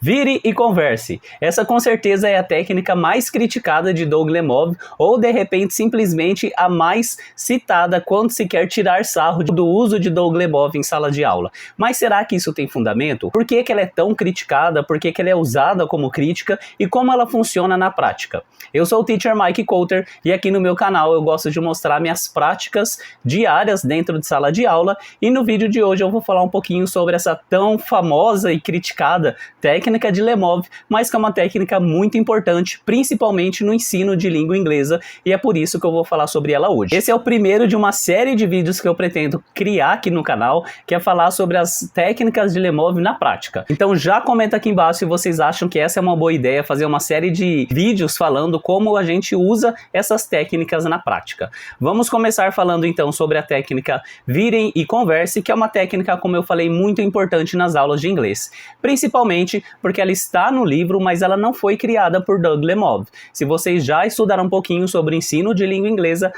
Vire e converse. Essa com certeza é a técnica mais criticada de Doug Lemov, ou de repente simplesmente a mais citada quando se quer tirar sarro do uso de Doug Lemov em sala de aula. Mas será que isso tem fundamento? Por que ela é tão criticada? Por que ela é usada como crítica? E como ela funciona na prática? Eu sou o Teacher Mike Coulter e aqui no meu canal eu gosto de mostrar minhas práticas diárias dentro de sala de aula, e no vídeo de hoje eu vou falar um pouquinho sobre essa tão famosa e criticada técnica de Lemov, mas que é uma técnica muito importante, principalmente no ensino de língua inglesa, e é por isso que eu vou falar sobre ela hoje. Esse é o primeiro de uma série de vídeos que eu pretendo criar aqui no canal, que é falar sobre as técnicas de Lemov na prática. Então já comenta aqui embaixo se vocês acham que essa é uma boa ideia, fazer uma série de vídeos falando como a gente usa essas técnicas na prática. Vamos começar falando então sobre a técnica Virem e Converse, que é uma técnica, como eu falei, muito importante nas aulas de inglês, principalmente porque ela está no livro, mas ela não foi criada por Doug Lemov. Se vocês já estudaram um pouquinho sobre o ensino de língua inglesa,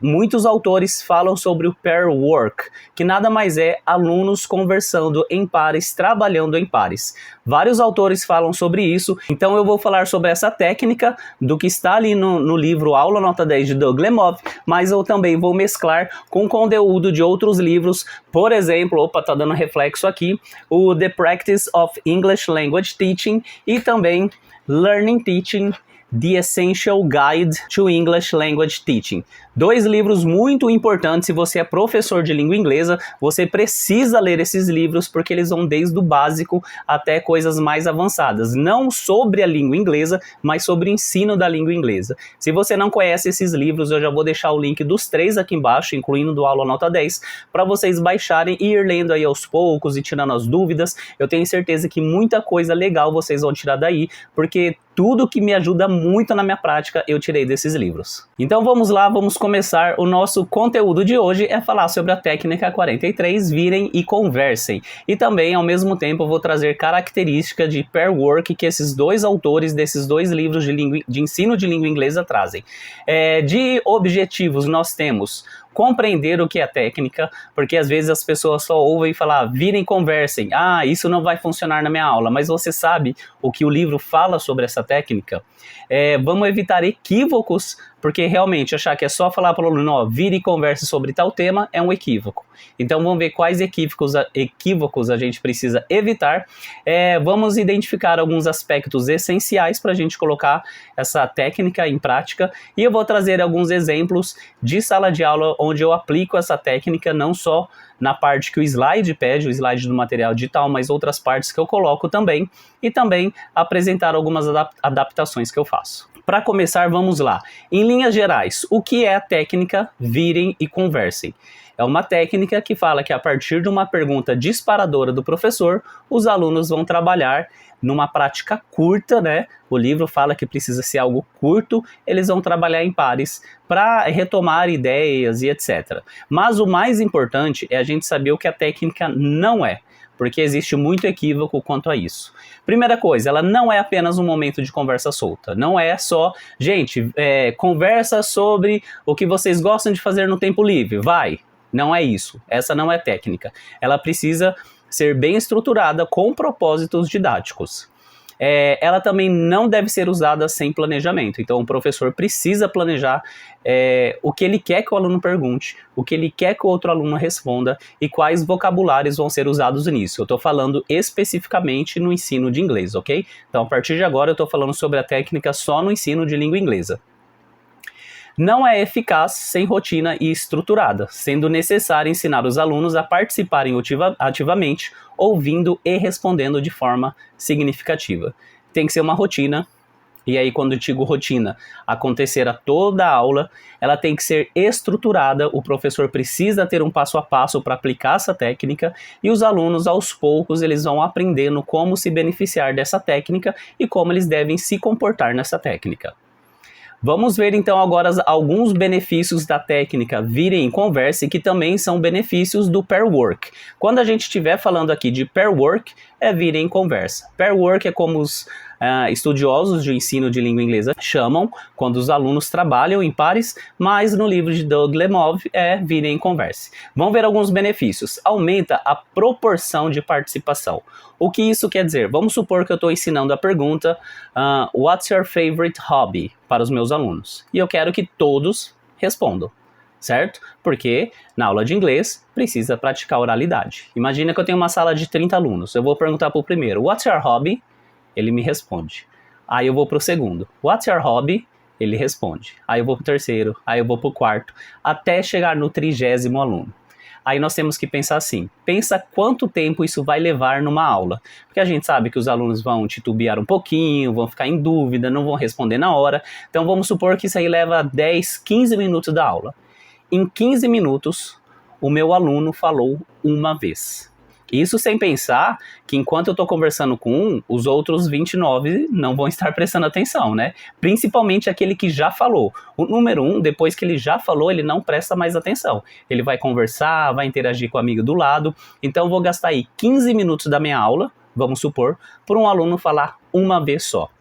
muitos autores falam sobre o pair work, que nada mais é alunos conversando em pares, trabalhando em pares. Vários autores falam sobre isso, então eu vou falar sobre essa técnica do que está ali no livro Aula Nota 10 de Doug Lemov, mas eu também vou mesclar com conteúdo de outros livros, por exemplo, tá dando reflexo aqui, o The Practice of English Language Teaching e também Learning Teaching, The Essential Guide to English Language Teaching. Dois livros muito importantes. Se você é professor de língua inglesa, você precisa ler esses livros, porque eles vão desde o básico até coisas mais avançadas. Não sobre a língua inglesa, mas sobre o ensino da língua inglesa. Se você não conhece esses livros, eu já vou deixar o link dos três aqui embaixo, incluindo do Aula Nota 10, para vocês baixarem e ir lendo aí aos poucos e tirando as dúvidas. Eu tenho certeza que muita coisa legal vocês vão tirar daí, porque tudo que me ajuda muito na minha prática eu tirei desses livros. Então vamos lá, vamos começar. O nosso conteúdo de hoje é falar sobre a técnica 43, virem e conversem. E também, ao mesmo tempo, eu vou trazer características de pair work que esses dois autores desses dois livros de ensino de língua inglesa trazem. De objetivos nós temos compreender o que é técnica, porque às vezes as pessoas só ouvem e falam, virem e conversem, isso não vai funcionar na minha aula, mas você sabe o que o livro fala sobre essa técnica? Vamos evitar equívocos, porque realmente achar que é só falar para o aluno, vire e converse sobre tal tema, é um equívoco. Então vamos ver quais equívocos a gente precisa evitar. Vamos identificar alguns aspectos essenciais para a gente colocar essa técnica em prática, e eu vou trazer alguns exemplos de sala de aula onde eu aplico essa técnica, não só na parte que o slide pede, o slide do material digital, mas outras partes que eu coloco também, e também apresentar algumas adaptações que eu faço. Para começar, vamos lá. Em linhas gerais, o que é a técnica Virem e Conversem? É uma técnica que fala que a partir de uma pergunta disparadora do professor, os alunos vão trabalhar numa prática curta, né? O livro fala que precisa ser algo curto, eles vão trabalhar em pares para retomar ideias e etc. Mas o mais importante é a gente saber o que a técnica não é, porque existe muito equívoco quanto a isso. Primeira coisa, ela não é apenas um momento de conversa solta. Não é só, gente, conversa sobre o que vocês gostam de fazer no tempo livre, vai. Não é isso. Essa não é técnica. Ela precisa ser bem estruturada com propósitos didáticos. Ela também não deve ser usada sem planejamento. Então o professor precisa planejar o que ele quer que o aluno pergunte, o que ele quer que o outro aluno responda e quais vocabulários vão ser usados nisso. Eu estou falando especificamente no ensino de inglês, ok? Então a partir de agora eu estou falando sobre a técnica só no ensino de língua inglesa. Não é eficaz sem rotina e estruturada, sendo necessário ensinar os alunos a participarem ativamente, ouvindo e respondendo de forma significativa. Tem que ser uma rotina, e aí quando eu digo rotina, acontecer a toda a aula, ela tem que ser estruturada, o professor precisa ter um passo a passo para aplicar essa técnica, e os alunos aos poucos eles vão aprendendo como se beneficiar dessa técnica e como eles devem se comportar nessa técnica. Vamos ver então agora alguns benefícios da técnica Virem e Converse, que também são benefícios do pair work. Quando a gente estiver falando aqui de pair work, é vira em conversa. Pair work é como os estudiosos de ensino de língua inglesa chamam quando os alunos trabalham em pares, mas no livro de Doug Lemov é vira em converse. Vamos ver alguns benefícios. Aumenta a proporção de participação. O que isso quer dizer? Vamos supor que eu estou ensinando a pergunta What's your favorite hobby? Para os meus alunos. E eu quero que todos respondam. Certo? Porque na aula de inglês precisa praticar oralidade. Imagina que eu tenho uma sala de 30 alunos. Eu vou perguntar para o primeiro, What's your hobby? Ele me responde. Aí eu vou para o segundo, What's your hobby? Ele responde. Aí eu vou para o terceiro, aí eu vou para o quarto, até chegar no 30º aluno. Aí nós temos que pensar assim, pensa quanto tempo isso vai levar numa aula. Porque a gente sabe que os alunos vão titubear um pouquinho, vão ficar em dúvida, não vão responder na hora. Então vamos supor que isso aí leva 10, 15 minutos da aula. Em 15 minutos, o meu aluno falou uma vez. Isso sem pensar que enquanto eu estou conversando com um, os outros 29 não vão estar prestando atenção, né? Principalmente aquele que já falou. O número 1, depois que ele já falou, ele não presta mais atenção. Ele vai conversar, vai interagir com o amigo do lado. Então eu vou gastar aí 15 minutos da minha aula, vamos supor, por um aluno falar uma vez só.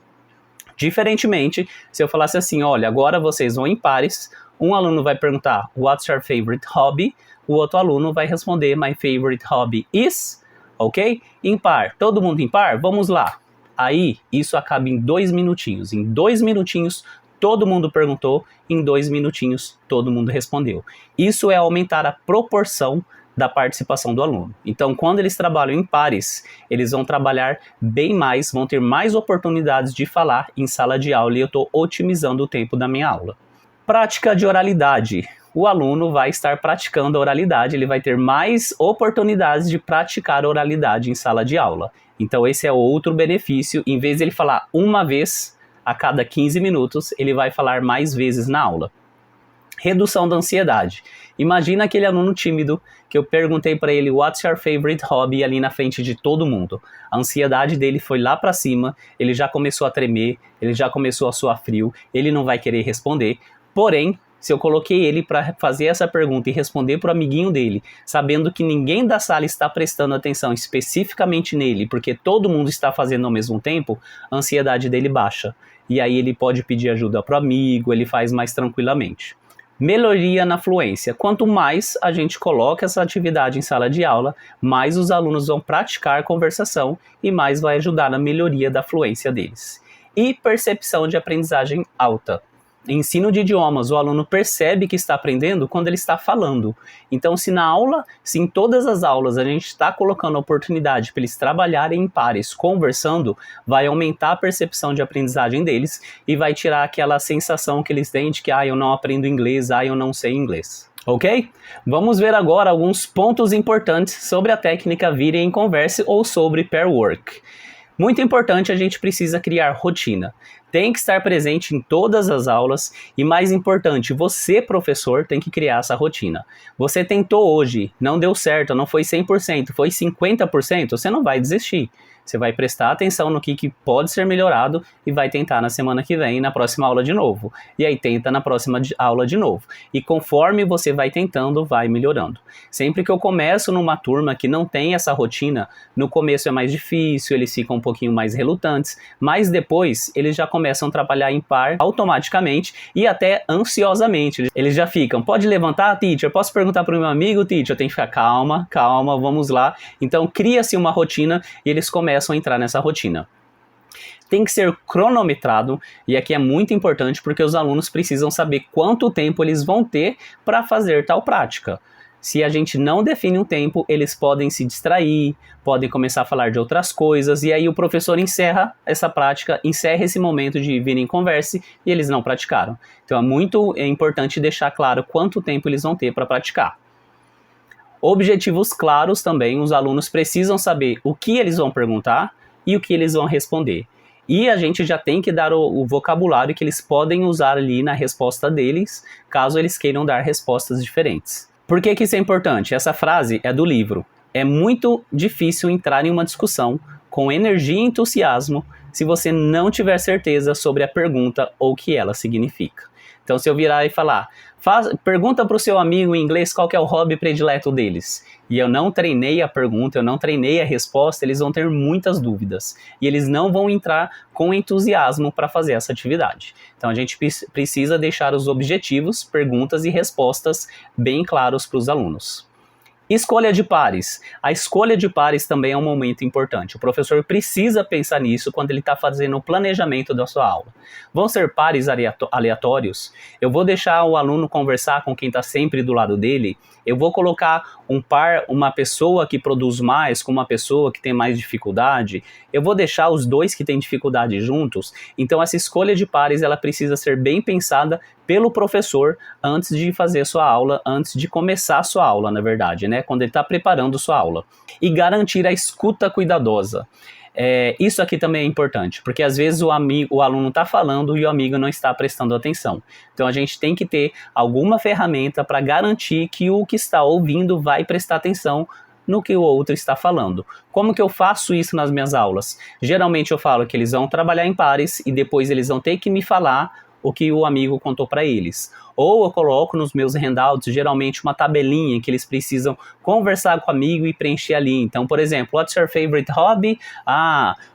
Diferentemente, se eu falasse assim, olha, agora vocês vão em pares, um aluno vai perguntar, What's your favorite hobby? O outro aluno vai responder, My favorite hobby is, ok? Em par, todo mundo em par? Vamos lá. Aí, isso acaba em 2 minutinhos. Em 2 minutinhos, todo mundo perguntou, em 2 minutinhos, todo mundo respondeu. Isso é aumentar a proporção da participação do aluno. Então, quando eles trabalham em pares, eles vão trabalhar bem mais, vão ter mais oportunidades de falar em sala de aula e eu estou otimizando o tempo da minha aula. Prática de oralidade. O aluno vai estar praticando a oralidade, ele vai ter mais oportunidades de praticar a oralidade em sala de aula. Então esse é outro benefício, em vez de ele falar uma vez a cada 15 minutos, ele vai falar mais vezes na aula. Redução da ansiedade. Imagina aquele aluno tímido que eu perguntei para ele What's your favorite hobby ali na frente de todo mundo. A ansiedade dele foi lá para cima, ele já começou a tremer, ele já começou a suar frio, ele não vai querer responder. Porém, se eu coloquei ele para fazer essa pergunta e responder para o amiguinho dele, sabendo que ninguém da sala está prestando atenção especificamente nele, porque todo mundo está fazendo ao mesmo tempo, a ansiedade dele baixa. E aí ele pode pedir ajuda para o amigo, ele faz mais tranquilamente. Melhoria na fluência. Quanto mais a gente coloca essa atividade em sala de aula, mais os alunos vão praticar conversação e mais vai ajudar na melhoria da fluência deles. E percepção de aprendizagem alta. Em ensino de idiomas, o aluno percebe que está aprendendo quando ele está falando. Então, se em todas as aulas a gente está colocando a oportunidade para eles trabalharem em pares, conversando, vai aumentar a percepção de aprendizagem deles e vai tirar aquela sensação que eles têm de que eu não aprendo inglês, eu não sei inglês. Ok? Vamos ver agora alguns pontos importantes sobre a técnica vire em converse ou sobre pair work. Muito importante, a gente precisa criar rotina. Tem que estar presente em todas as aulas e, mais importante, você, professor, tem que criar essa rotina. Você tentou hoje, não deu certo, não foi 100%, foi 50%, você não vai desistir. Você vai prestar atenção no que pode ser melhorado e vai tentar na semana que vem, na próxima aula de novo. E aí tenta na próxima aula de novo. E conforme você vai tentando, vai melhorando. Sempre que eu começo numa turma que não tem essa rotina, no começo é mais difícil, eles ficam um pouquinho mais relutantes, mas depois eles já começam a trabalhar em par automaticamente e até ansiosamente. Eles já ficam, pode levantar, teacher? Posso perguntar para o meu amigo, teacher? Eu tenho que ficar calma, vamos lá. Então cria-se uma rotina e eles começam a entrar nessa rotina. Tem que ser cronometrado, e aqui é muito importante porque os alunos precisam saber quanto tempo eles vão ter para fazer tal prática. Se a gente não define um tempo, eles podem se distrair, podem começar a falar de outras coisas, e aí o professor encerra essa prática, encerra esse momento de vir em converse, e eles não praticaram. Então é importante deixar claro quanto tempo eles vão ter para praticar. Objetivos claros também, os alunos precisam saber o que eles vão perguntar e o que eles vão responder. E a gente já tem que dar o vocabulário que eles podem usar ali na resposta deles, caso eles queiram dar respostas diferentes. Por que isso é importante? Essa frase é do livro. É muito difícil entrar em uma discussão com energia e entusiasmo se você não tiver certeza sobre a pergunta ou o que ela significa. Então, se eu virar e falar, pergunta para o seu amigo em inglês qual que é o hobby predileto deles, e eu não treinei a pergunta, eu não treinei a resposta, eles vão ter muitas dúvidas, e eles não vão entrar com entusiasmo para fazer essa atividade. Então, a gente precisa deixar os objetivos, perguntas e respostas bem claros para os alunos. Escolha de pares. A escolha de pares também é um momento importante. O professor precisa pensar nisso quando ele está fazendo o planejamento da sua aula. Vão ser pares aleatórios? Eu vou deixar o aluno conversar com quem está sempre do lado dele? Eu vou colocar um par, uma pessoa que produz mais com uma pessoa que tem mais dificuldade? Eu vou deixar os dois que têm dificuldade juntos? Então essa escolha de pares ela precisa ser bem pensada pelo professor antes de fazer sua aula, antes de começar a sua aula, na verdade, né? Quando ele está preparando sua aula. E garantir a escuta cuidadosa. Isso aqui também é importante, porque às vezes o aluno está falando e o amigo não está prestando atenção. Então a gente tem que ter alguma ferramenta para garantir que o que está ouvindo vai prestar atenção no que o outro está falando. Como que eu faço isso nas minhas aulas? Geralmente eu falo que eles vão trabalhar em pares e depois eles vão ter que me falar o que o amigo contou para eles. Ou eu coloco nos meus handouts, geralmente, uma tabelinha que eles precisam conversar com o amigo e preencher ali. Então, por exemplo, what's your favorite hobby?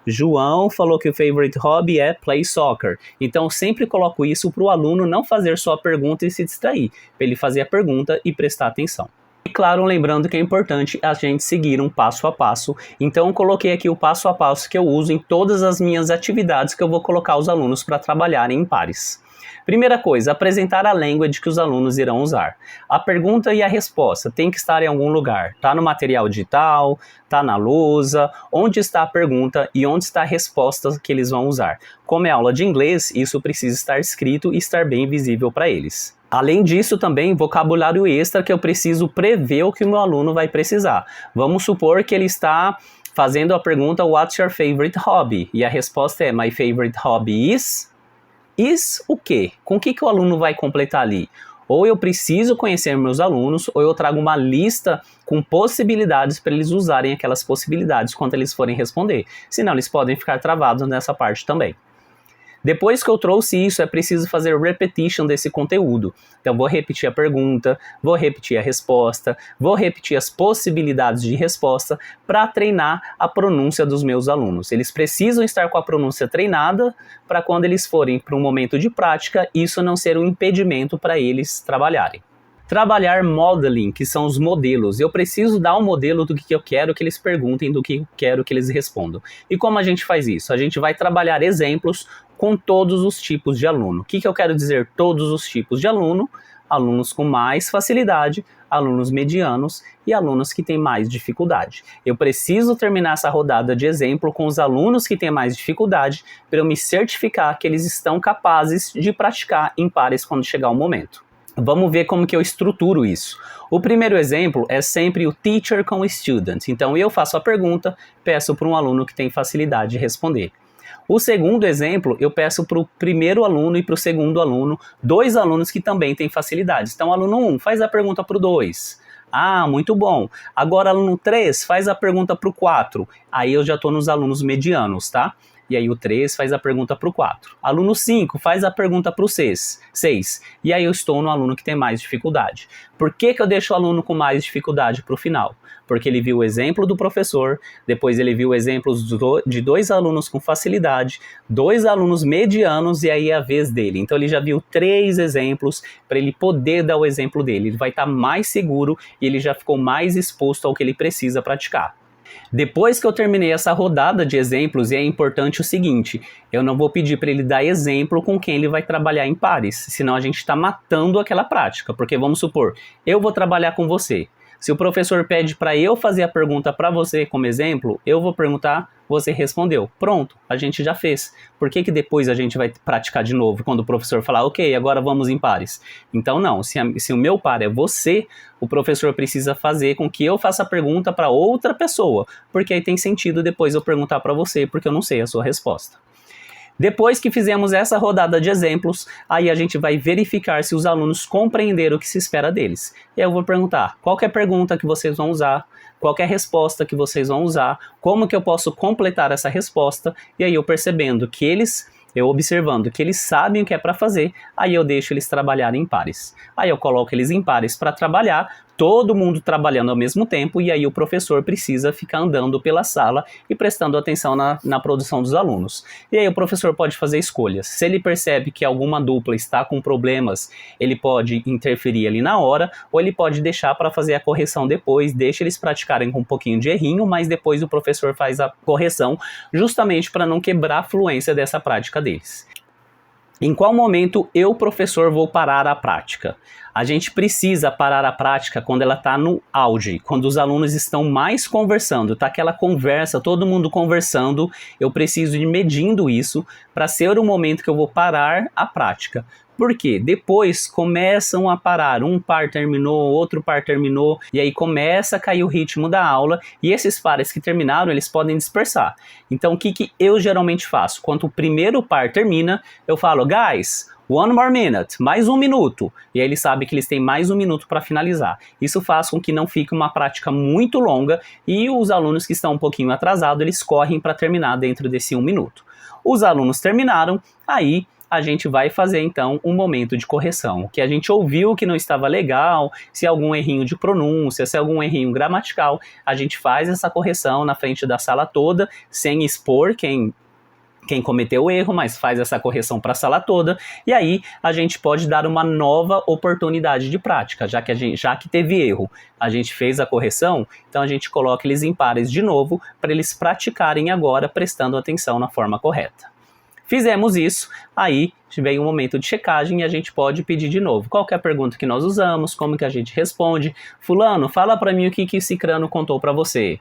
João falou que o favorite hobby é play soccer. Então, eu sempre coloco isso para o aluno não fazer só a pergunta e se distrair, para ele fazer a pergunta e prestar atenção. E claro, lembrando que é importante a gente seguir um passo a passo. Então eu coloquei aqui o passo a passo que eu uso em todas as minhas atividades que eu vou colocar os alunos para trabalharem em pares. Primeira coisa, apresentar a language que os alunos irão usar. A pergunta e a resposta tem que estar em algum lugar. Está no material digital, está na lousa, onde está a pergunta e onde está a resposta que eles vão usar. Como é aula de inglês, isso precisa estar escrito e estar bem visível para eles. Além disso, também, vocabulário extra que eu preciso prever o que o meu aluno vai precisar. Vamos supor que ele está fazendo a pergunta what's your favorite hobby? E a resposta é my favorite hobby is... Is o quê? Com o que o aluno vai completar ali? Ou eu preciso conhecer meus alunos, ou eu trago uma lista com possibilidades para eles usarem aquelas possibilidades quando eles forem responder. Senão eles podem ficar travados nessa parte também. Depois que eu trouxe isso, é preciso fazer repetition desse conteúdo. Então, vou repetir a pergunta, vou repetir a resposta, vou repetir as possibilidades de resposta para treinar a pronúncia dos meus alunos. Eles precisam estar com a pronúncia treinada para quando eles forem para um momento de prática, isso não ser um impedimento para eles trabalharem. Trabalhar modeling, que são os modelos. Eu preciso dar um modelo do que eu quero que eles perguntem, do que eu quero que eles respondam. E como a gente faz isso? A gente vai trabalhar exemplos com todos os tipos de aluno. O que eu quero dizer todos os tipos de aluno? Alunos com mais facilidade, alunos medianos e alunos que têm mais dificuldade. Eu preciso terminar essa rodada de exemplo com os alunos que têm mais dificuldade para eu me certificar que eles estão capazes de praticar em pares quando chegar o momento. Vamos ver como que eu estruturo isso. O primeiro exemplo é sempre o teacher com o student. Então eu faço a pergunta, peço para um aluno que tem facilidade de responder. O segundo exemplo, eu peço para o primeiro aluno e para o segundo aluno, dois alunos que também têm facilidades. Então, aluno 1, faz a pergunta para o 2. Muito bom. Agora, aluno 3, faz a pergunta para o 4. Aí eu já estou nos alunos medianos, tá? E aí o 3 faz a pergunta para o 4. Aluno 5 faz a pergunta para o 6. E aí eu estou no aluno que tem mais dificuldade. Por que eu deixo o aluno com mais dificuldade para o final? Porque ele viu o exemplo do professor, depois ele viu exemplos de dois alunos com facilidade, dois alunos medianos e aí é a vez dele. Então ele já viu 3 exemplos para ele poder dar o exemplo dele. Ele vai estar mais seguro e ele já ficou mais exposto ao que ele precisa praticar. Depois que eu terminei essa rodada de exemplos, é importante o seguinte, eu não vou pedir para ele dar exemplo com quem ele vai trabalhar em pares, senão a gente está matando aquela prática, porque vamos supor, eu vou trabalhar com você. Se o professor pede para eu fazer a pergunta para você como exemplo, eu vou perguntar, você respondeu. Pronto, a gente já fez. Por que depois a gente vai praticar de novo quando o professor falar, ok, agora vamos em pares? Então não, se o meu par é você, o professor precisa fazer com que eu faça a pergunta para outra pessoa, porque aí tem sentido depois eu perguntar para você, porque eu não sei a sua resposta. Depois que fizemos essa rodada de exemplos, aí a gente vai verificar se os alunos compreenderam o que se espera deles. E aí eu vou perguntar, qual que é a pergunta que vocês vão usar, qual que é a resposta que vocês vão usar, como que eu posso completar essa resposta, e aí eu percebendo que eles eu observando que eles sabem o que é para fazer, aí eu deixo eles trabalharem em pares. Aí eu coloco eles em pares para trabalhar, todo mundo trabalhando ao mesmo tempo, e aí o professor precisa ficar andando pela sala e prestando atenção na produção dos alunos. E aí o professor pode fazer escolhas. Se ele percebe que alguma dupla está com problemas, ele pode interferir ali na hora, ou ele pode deixar para fazer a correção depois, deixa eles praticarem com um pouquinho de errinho, mas depois o professor faz a correção, justamente para não quebrar a fluência dessa prática deles. Em qual momento eu, professor, vou parar a prática? A gente precisa parar a prática quando ela está no auge, quando os alunos estão mais conversando, está aquela conversa, todo mundo conversando, eu preciso ir medindo isso para ser o momento que eu vou parar a prática. Por quê? Depois começam a parar, um par terminou, outro par terminou, e aí começa a cair o ritmo da aula, e esses pares que terminaram, eles podem dispersar. Então o que eu geralmente faço? Quando o primeiro par termina, eu falo, guys, one more minute, mais 1 minuto. E aí eles sabem que eles têm mais 1 minuto para finalizar. Isso faz com que não fique uma prática muito longa, e os alunos que estão um pouquinho atrasados, eles correm para terminar dentro desse 1 minuto. Os alunos terminaram, aí a gente vai fazer então um momento de correção. O que a gente ouviu que não estava legal, se algum errinho de pronúncia, se algum errinho gramatical, a gente faz essa correção na frente da sala toda, sem expor quem cometeu o erro, mas faz essa correção para a sala toda, e aí a gente pode dar uma nova oportunidade de prática, já que teve erro, a gente fez a correção, então a gente coloca eles em pares de novo, para eles praticarem agora, prestando atenção na forma correta. Fizemos isso, aí vem um momento de checagem e a gente pode pedir de novo. Qual que é a pergunta que nós usamos, como que a gente responde? Fulano, fala para mim o que Cicrano contou para você.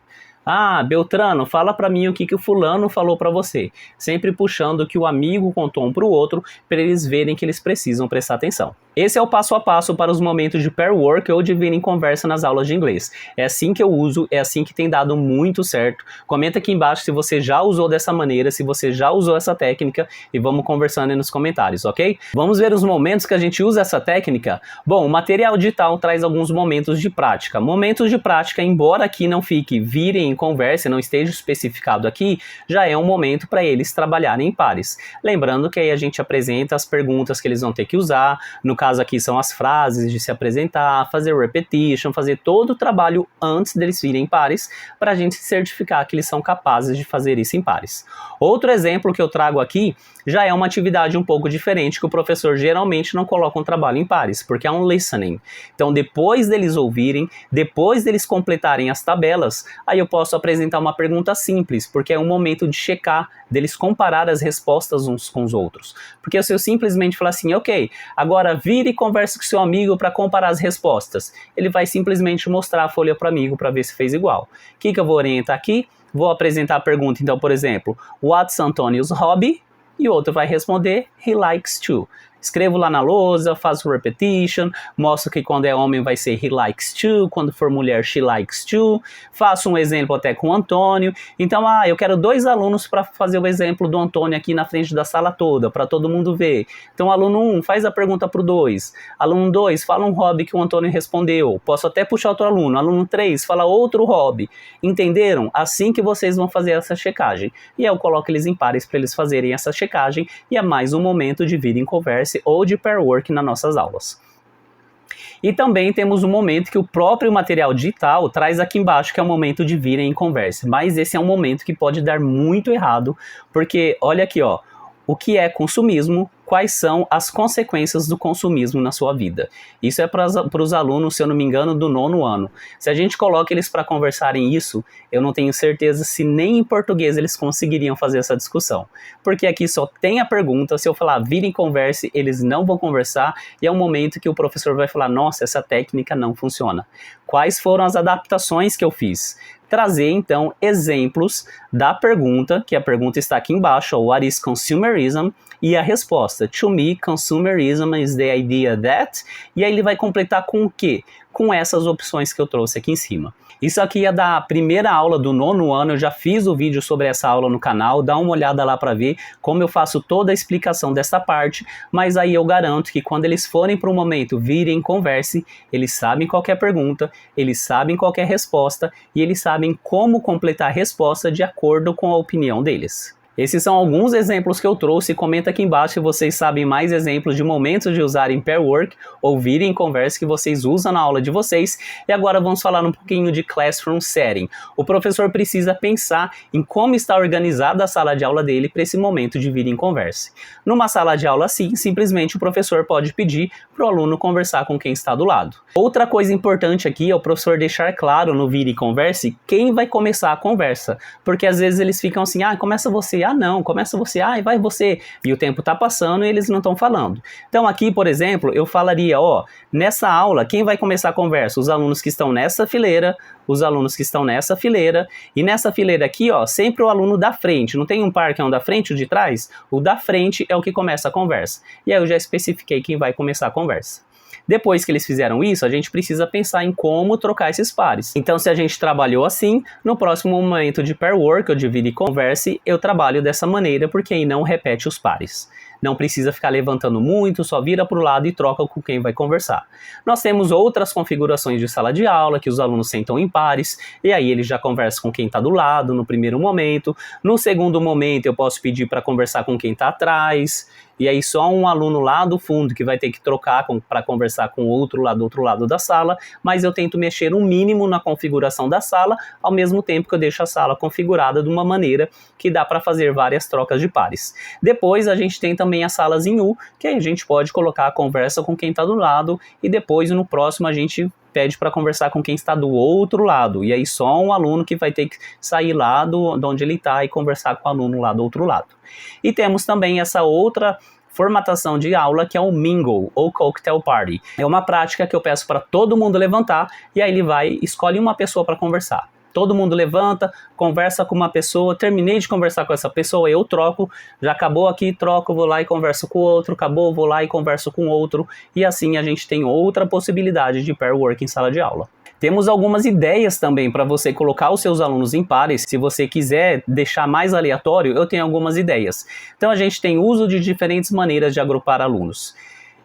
Ah, Beltrano, fala para mim o que o fulano falou para você. Sempre puxando o que o amigo contou um para o outro, para eles verem que eles precisam prestar atenção. Esse é o passo a passo para os momentos de pair work ou de vir em conversa nas aulas de inglês. É assim que eu uso, é assim que tem dado muito certo. Comenta aqui embaixo se você já usou dessa maneira, se você já usou essa técnica, e vamos conversando aí nos comentários, ok? Vamos ver os momentos que a gente usa essa técnica? Bom, o material digital traz alguns momentos de prática. Momentos de prática, embora aqui não fique virem em conversa, não esteja especificado aqui, já é um momento para eles trabalharem em pares. Lembrando que aí a gente apresenta as perguntas que eles vão ter que usar, no caso aqui são as frases de se apresentar, fazer repetition, fazer todo o trabalho antes deles virem em pares, para a gente certificar que eles são capazes de fazer isso em pares. Outro exemplo que eu trago aqui já é uma atividade um pouco diferente, que o professor geralmente não coloca um trabalho em pares, porque é um listening. Então depois deles ouvirem, depois deles completarem as tabelas, aí eu posso apresentar uma pergunta simples, porque é um momento de checar, deles comparar as respostas uns com os outros. Porque se eu simplesmente falar assim, ok, agora vire e converse com seu amigo para comparar as respostas, ele vai simplesmente mostrar a folha para o amigo para ver se fez igual. O que eu vou orientar aqui? Vou apresentar a pergunta, então, por exemplo, what's Antonio's hobby? E o outro vai responder, he likes to. Escrevo lá na lousa, faço repetition, mostro que quando é homem vai ser he likes to, quando for mulher she likes to, faço um exemplo até com o Antônio. Então, eu quero 2 alunos para fazer o exemplo do Antônio aqui na frente da sala toda, para todo mundo ver. Então, aluno 1 faz a pergunta para o 2, aluno 2 fala um hobby que o Antônio respondeu, posso até puxar outro aluno 3 fala outro hobby. Entenderam? Assim que vocês vão fazer essa checagem. E aí eu coloco eles em pares para eles fazerem essa checagem, e é mais um momento de vir em conversa ou de pair work nas nossas aulas. E também temos um momento que o próprio material digital traz aqui embaixo, que é o momento de virem em conversa. Mas esse é um momento que pode dar muito errado, porque olha aqui, ó, o que é consumismo, quais são as consequências do consumismo na sua vida. Isso é para os alunos, se eu não me engano, do 9º ano. Se a gente coloca eles para conversarem isso, eu não tenho certeza se nem em português eles conseguiriam fazer essa discussão. Porque aqui só tem a pergunta, se eu falar virem converse, eles não vão conversar, e é um momento que o professor vai falar, nossa, essa técnica não funciona. Quais foram as adaptações que eu fiz? Trazer, então, exemplos da pergunta, que a pergunta está aqui embaixo, what is consumerism? E a resposta, to me, consumerism is the idea that... E aí ele vai completar com o quê? Com essas opções que eu trouxe aqui em cima. Isso aqui é da primeira aula do 9º ano, eu já fiz o vídeo sobre essa aula no canal, dá uma olhada lá para ver como eu faço toda a explicação dessa parte, mas aí eu garanto que quando eles forem para o momento virem converse, eles sabem qual é a pergunta, eles sabem qual é a resposta e eles sabem como completar a resposta de acordo com a opinião deles. Esses são alguns exemplos que eu trouxe. Comenta aqui embaixo se vocês sabem mais exemplos de momentos de usarem pair work ou vídeo conversa que vocês usam na aula de vocês. E agora vamos falar um pouquinho de classroom setting. O professor precisa pensar em como está organizada a sala de aula dele para esse momento de vídeo conversa. Numa sala de aula assim, simplesmente o professor pode pedir para o aluno conversar com quem está do lado. Outra coisa importante aqui é o professor deixar claro no vídeo conversa quem vai começar a conversa. Porque às vezes eles ficam assim, começa você, não, começa você, vai você, e o tempo tá passando e eles não estão falando. Então aqui, por exemplo, eu falaria, nessa aula, quem vai começar a conversa? Os alunos que estão nessa fileira, os alunos que estão nessa fileira, e nessa fileira aqui, sempre o aluno da frente, não tem um par que é um da frente e o de trás? O da frente é o que começa a conversa. E aí eu já especifiquei quem vai começar a conversa. Depois que eles fizeram isso, a gente precisa pensar em como trocar esses pares. Então, se a gente trabalhou assim, no próximo momento de pair work, ou de vídeo conversa, eu trabalho dessa maneira, porque aí não repete os pares. Não precisa ficar levantando muito, só vira para o lado e troca com quem vai conversar. Nós temos outras configurações de sala de aula, que os alunos sentam em pares, e aí eles já conversam com quem está do lado, no primeiro momento. No segundo momento, eu posso pedir para conversar com quem está atrás, e aí só um aluno lá do fundo que vai ter que trocar para conversar com o outro lado da sala, mas eu tento mexer um mínimo na configuração da sala, ao mesmo tempo que eu deixo a sala configurada de uma maneira que dá para fazer várias trocas de pares. Depois a gente tem também as salas em U, que aí a gente pode colocar a conversa com quem está do lado, e depois no próximo a gente pede para conversar com quem está do outro lado, e aí só um aluno que vai ter que sair lá de onde ele está e conversar com o aluno lá do outro lado. E temos também essa outra formatação de aula que é o mingle ou cocktail party. É uma prática que eu peço para todo mundo levantar e aí ele escolhe uma pessoa para conversar. Todo mundo levanta, conversa com uma pessoa, terminei de conversar com essa pessoa, eu troco, já acabou aqui, troco, vou lá e converso com o outro, acabou, vou lá e converso com outro, e assim a gente tem outra possibilidade de pair work em sala de aula. Temos algumas ideias também para você colocar os seus alunos em pares. Se você quiser deixar mais aleatório, eu tenho algumas ideias. Então a gente tem uso de diferentes maneiras de agrupar alunos.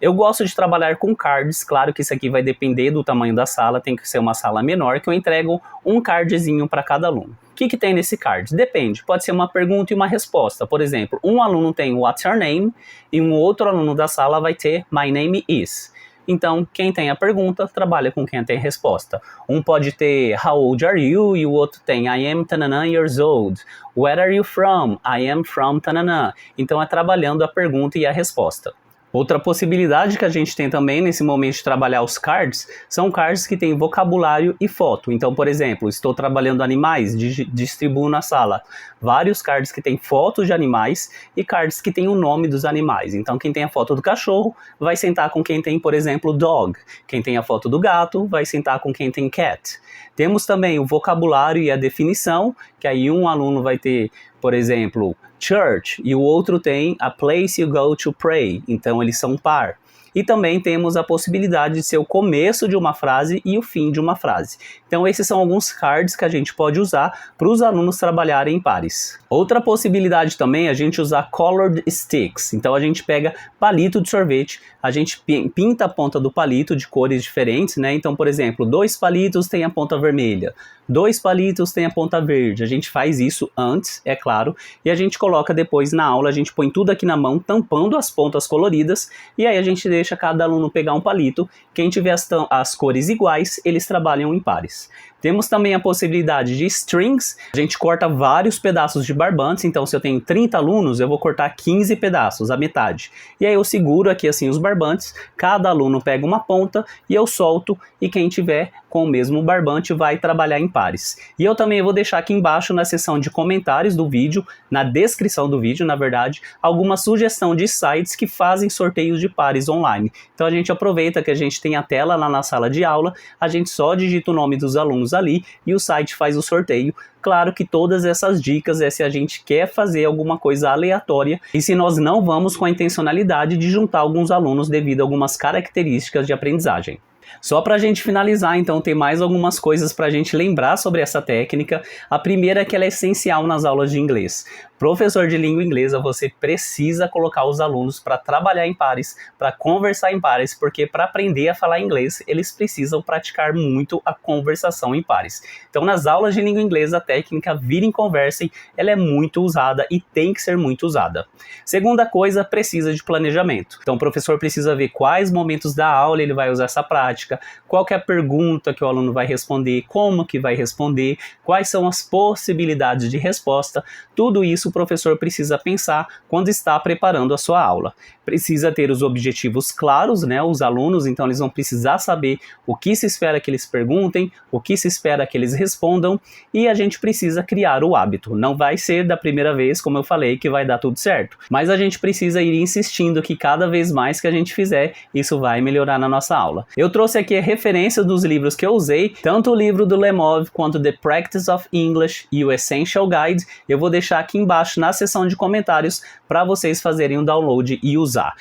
Eu gosto de trabalhar com cards, claro que isso aqui vai depender do tamanho da sala, tem que ser uma sala menor, que eu entrego um cardzinho para cada aluno. O que tem nesse card? Depende, pode ser uma pergunta e uma resposta. Por exemplo, um aluno tem What's your name? E um outro aluno da sala vai ter My name is. Então, quem tem a pergunta, trabalha com quem tem a resposta. Um pode ter How old are you? E o outro tem I am tanana years old. Where are you from? I am from tanana. Então, é trabalhando a pergunta e a resposta. Outra possibilidade que a gente tem também nesse momento de trabalhar os cards, são cards que têm vocabulário e foto. Então, por exemplo, estou trabalhando animais, distribuo na sala vários cards que têm fotos de animais e cards que têm o nome dos animais. Então, quem tem a foto do cachorro vai sentar com quem tem, por exemplo, dog. Quem tem a foto do gato vai sentar com quem tem cat. Temos também o vocabulário e a definição, que aí um aluno vai ter, por exemplo, church, e o outro tem a place you go to pray, então eles são par. E também temos a possibilidade de ser o começo de uma frase e o fim de uma frase. Então esses são alguns cards que a gente pode usar para os alunos trabalharem em pares. Outra possibilidade também é a gente usar colored sticks. Então a gente pega palito de sorvete, a gente pinta a ponta do palito de cores diferentes, né? Então, por exemplo, 2 palitos tem a ponta vermelha, 2 palitos tem a ponta verde. A gente faz isso antes, é claro, e a gente coloca depois na aula, a gente põe tudo aqui na mão, tampando as pontas coloridas, e aí a gente deixa cada aluno pegar um palito. Quem tiver as cores iguais, eles trabalham em pares. Temos também a possibilidade de strings. A gente corta vários pedaços de barbantes, então se eu tenho 30 alunos, eu vou cortar 15 pedaços, a metade. E aí eu seguro aqui assim os barbantes, cada aluno pega uma ponta e eu solto, e quem tiver com o mesmo barbante vai trabalhar em pares. E eu também vou deixar aqui embaixo na seção de comentários do vídeo, na descrição do vídeo, na verdade, alguma sugestão de sites que fazem sorteios de pares online. Então a gente aproveita que a gente tem a tela lá na sala de aula, a gente só digita o nome dos alunos ali e o site faz o sorteio. Claro que todas essas dicas é se a gente quer fazer alguma coisa aleatória e se nós não vamos com a intencionalidade de juntar alguns alunos devido a algumas características de aprendizagem. Só para a gente finalizar, então, tem mais algumas coisas para a gente lembrar sobre essa técnica. A primeira é que ela é essencial nas aulas de inglês. Professor de língua inglesa, você precisa colocar os alunos para trabalhar em pares, para conversar em pares, porque para aprender a falar inglês, eles precisam praticar muito a conversação em pares. Então, nas aulas de língua inglesa, a técnica Virem e Conversem, ela é muito usada e tem que ser muito usada. Segunda coisa, precisa de planejamento. Então, o professor precisa ver quais momentos da aula ele vai usar essa prática, qual que é a pergunta que o aluno vai responder, como que vai responder, quais são as possibilidades de resposta. Tudo isso o professor precisa pensar quando está preparando a sua aula. Precisa ter os objetivos claros, né? Os alunos, então, eles vão precisar saber o que se espera que eles perguntem, o que se espera que eles respondam, e a gente precisa criar o hábito. Não vai ser da primeira vez, como eu falei, que vai dar tudo certo, mas a gente precisa ir insistindo que cada vez mais que a gente fizer, isso vai melhorar na nossa aula. Eu trouxe aqui a referência dos livros que eu usei, tanto o livro do Lemov quanto The Practice of English e o Essential Guide. Eu vou deixar aqui embaixo na seção de comentários para vocês fazerem o download e usar.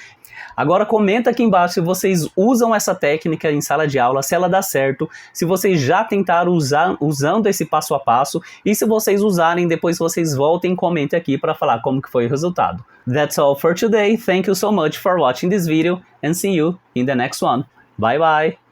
Agora comenta aqui embaixo se vocês usam essa técnica em sala de aula, se ela dá certo, se vocês já tentaram usando esse passo a passo, e se vocês usarem, depois vocês voltem e comentem aqui para falar como que foi o resultado. That's all for today. Thank you so much for watching this video and see you in the next one. Bye bye!